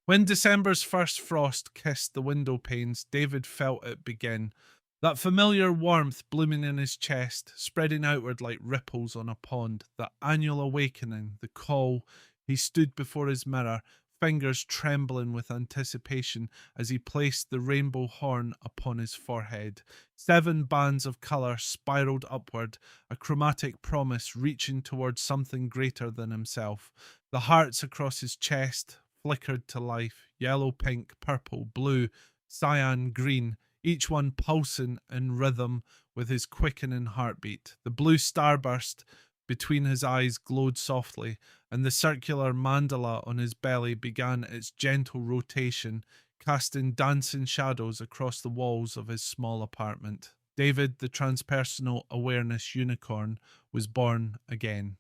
When December's first frost kissed the window panes, David felt it begin. That familiar warmth blooming in his chest, spreading outward like ripples on a pond. That annual awakening, the call. He stood before his mirror, fingers trembling with anticipation as he placed the rainbow horn upon his forehead. 7 bands of colour spiralled upward, a chromatic promise reaching towards something greater than himself. The hearts across his chest flickered to life, yellow, pink, purple, blue, cyan, green, each one pulsing in rhythm with his quickening heartbeat. The blue starburst between his eyes glowed softly, and the circular mandala on his belly began its gentle rotation, casting dancing shadows across the walls of his small apartment. David, the Transpersonal Awareness Unicorn, was born again.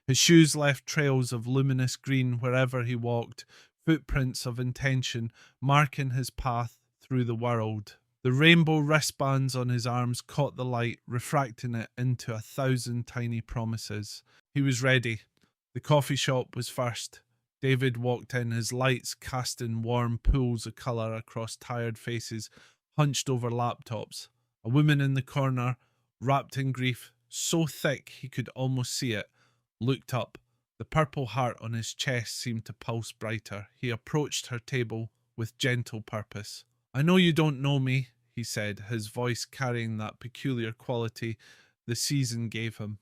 His shoes left trails of luminous green wherever he walked, footprints of intention marking his path through the world. The rainbow wristbands on his arms caught the light, refracting it into 1,000 tiny promises. He was ready. The coffee shop was first. David walked in, his lights casting warm pools of colour across tired faces hunched over laptops. A woman in the corner, wrapped in grief, so thick he could almost see it, looked up. The purple heart on his chest seemed to pulse brighter. He approached her table with gentle purpose. "I know you don't know me," he said, his voice carrying that peculiar quality the season gave him.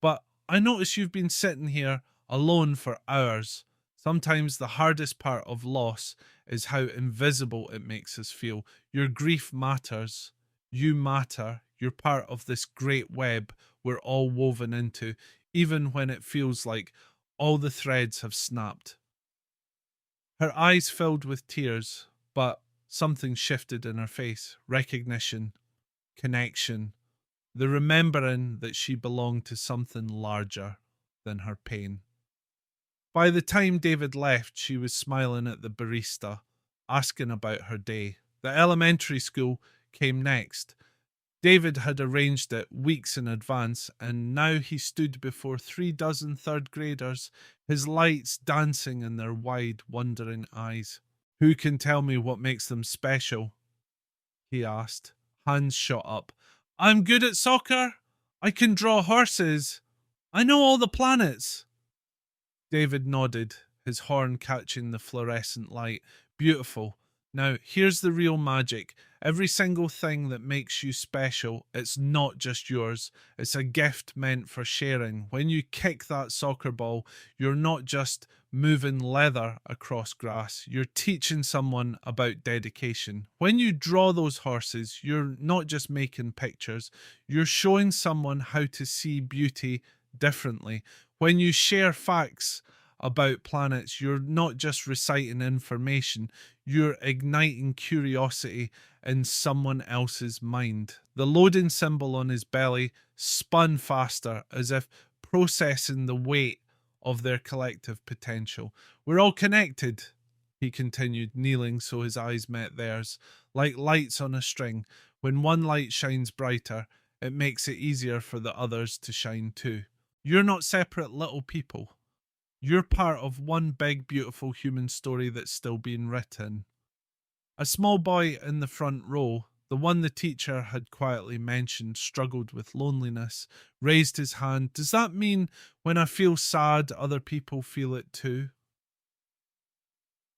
"But I notice you've been sitting here alone for hours. Sometimes the hardest part of loss is how invisible it makes us feel. Your grief matters. You matter. You're part of this great web we're all woven into, even when it feels like all the threads have snapped." Her eyes filled with tears, but something shifted in her face. Recognition, connection, the remembering that she belonged to something larger than her pain. By the time David left, she was smiling at the barista, asking about her day. The elementary school came next. David had arranged it weeks in advance, and now he stood before 3 dozen third graders, his lights dancing in their wide, wondering eyes. "Who can tell me what makes them special?" he asked. Hands shot up. "I'm good at soccer. I can draw horses. I know all the planets." David nodded, his horn catching the fluorescent light. "Beautiful. Now, here's the real magic. Every single thing that makes you special, it's not just yours. It's a gift meant for sharing. When you kick that soccer ball, you're not just moving leather across grass. You're teaching someone about dedication. When you draw those horses, you're not just making pictures. You're showing someone how to see beauty differently. When you share facts about planets, you're not just reciting information, you're igniting curiosity in someone else's mind." The loading symbol on his belly spun faster, as if processing the weight of their collective potential. "We're all connected," he continued, kneeling so his eyes met theirs, like lights on a string. When one light shines brighter, it makes it easier for the others to shine too. You're not separate little people. You're part of one big, beautiful human story that's still being written. A small boy in the front row, the one the teacher had quietly mentioned struggled with loneliness, raised his hand. "Does that mean when I feel sad, other people feel it too?"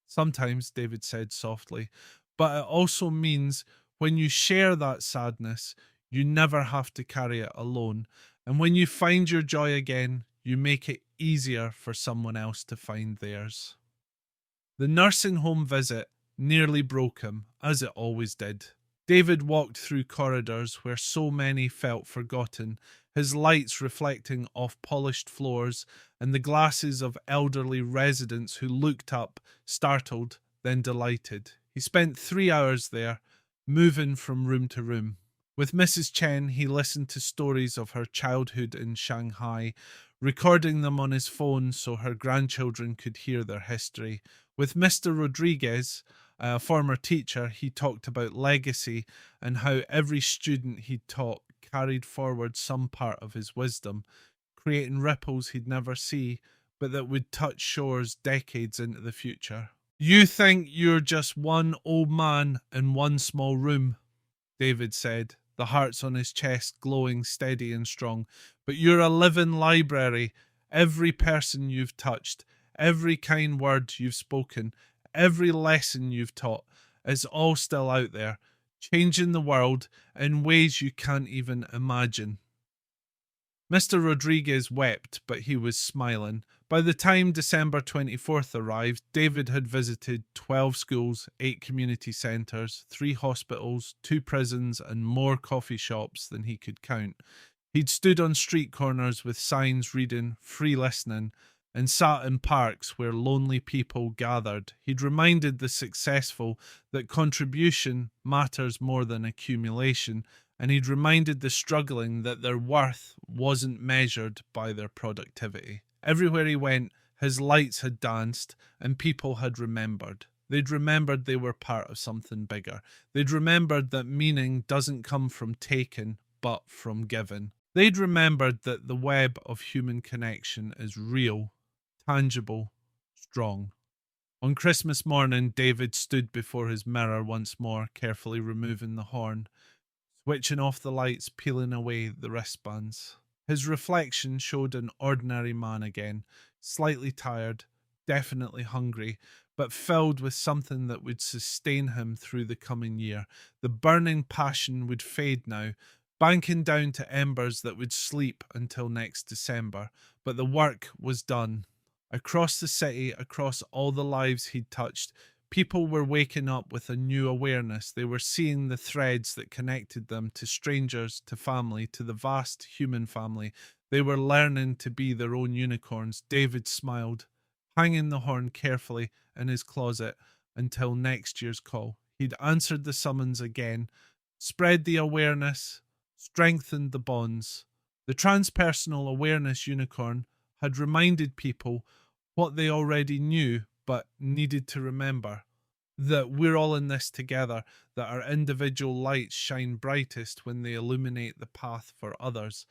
"Sometimes," David said softly, "but it also means when you share that sadness, you never have to carry it alone. And when you find your joy again, you make it easier for someone else to find theirs." The nursing home visit nearly broke him, as it always did. David walked through corridors where so many felt forgotten, his lights reflecting off polished floors and the glasses of elderly residents who looked up, startled, then delighted. He spent 3 hours there, moving from room to room. With Mrs. Chen, he listened to stories of her childhood in Shanghai, recording them on his phone so her grandchildren could hear their history. With Mr. Rodriguez, a former teacher, he talked about legacy and how every student he taught carried forward some part of his wisdom, creating ripples he'd never see, but that would touch shores decades into the future. You think you're just one old man in one small room, David said, the hearts on his chest glowing steady and strong. But you're a living library. Every person you've touched, every kind word you've spoken, every lesson you've taught is all still out there, changing the world in ways you can't even imagine. Mr. Rodriguez wept, but he was smiling. By the time December 24th arrived, David had visited 12 schools, 8 community centres, 3 hospitals, 2 prisons, and more coffee shops than he could count. He'd stood on street corners with signs reading "free listening" and sat in parks where lonely people gathered. He'd reminded the successful that contribution matters more than accumulation, and he'd reminded the struggling that their worth wasn't measured by their productivity. Everywhere he went, his lights had danced and people had remembered. They'd remembered they were part of something bigger. They'd remembered that meaning doesn't come from taking, but from giving. They'd remembered that the web of human connection is real, tangible, strong. On Christmas morning, David stood before his mirror once more, carefully removing the horn, switching off the lights, peeling away the wristbands. His reflection showed an ordinary man again, slightly tired, definitely hungry, but filled with something that would sustain him through the coming year. The burning passion would fade now, banking down to embers that would sleep until next December. But the work was done. Across the city, across all the lives he'd touched, people were waking up with a new awareness. They were seeing the threads that connected them to strangers, to family, to the vast human family. They were learning to be their own unicorns. David smiled, hanging the horn carefully in his closet until next year's call. He'd answered the summons again, spread the awareness, strengthened the bonds. The Transpersonal Awareness Unicorn had reminded people what they already knew but needed to remember, that we're all in this together, that our individual lights shine brightest when they illuminate the path for others,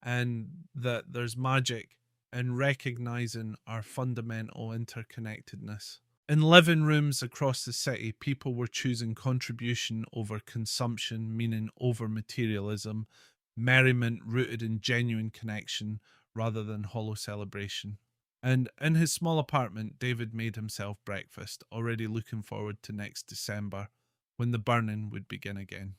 and that there's magic in recognizing our fundamental interconnectedness. In living rooms across the city, people were choosing contribution over consumption, meaning over materialism, merriment rooted in genuine connection rather than hollow celebration. And in his small apartment, David made himself breakfast, already looking forward to next December, when the burning would begin again.